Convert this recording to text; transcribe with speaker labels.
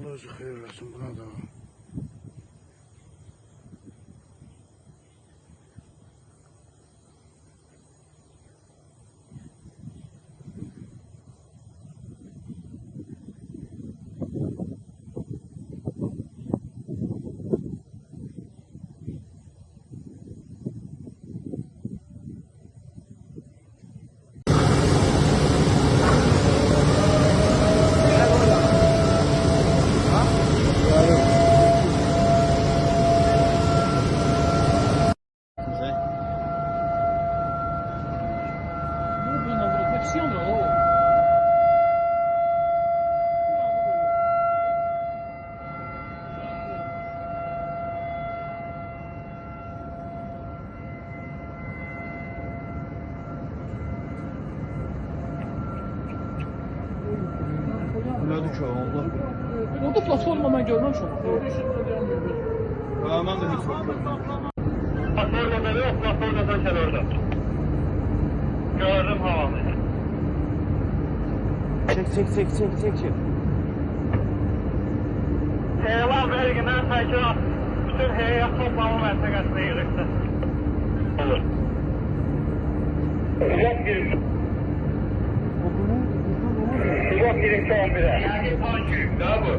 Speaker 1: Allah özü xeyir eləsin buna da.
Speaker 2: Nədir ki, Allah?
Speaker 3: Orada platforma mən görməmişəm.
Speaker 2: Mən də heç vaxt görməmişəm.
Speaker 4: Platformada yox, platformadan kənarda. Gördüm havanı.
Speaker 2: Çek.
Speaker 4: Elan vergindən təşkilat bütün heyət toplama məntəqəsinə yığışdı. Olur. Uzaq girin. Uzaq girin ki 11'e. Yani tank yük, daha bu.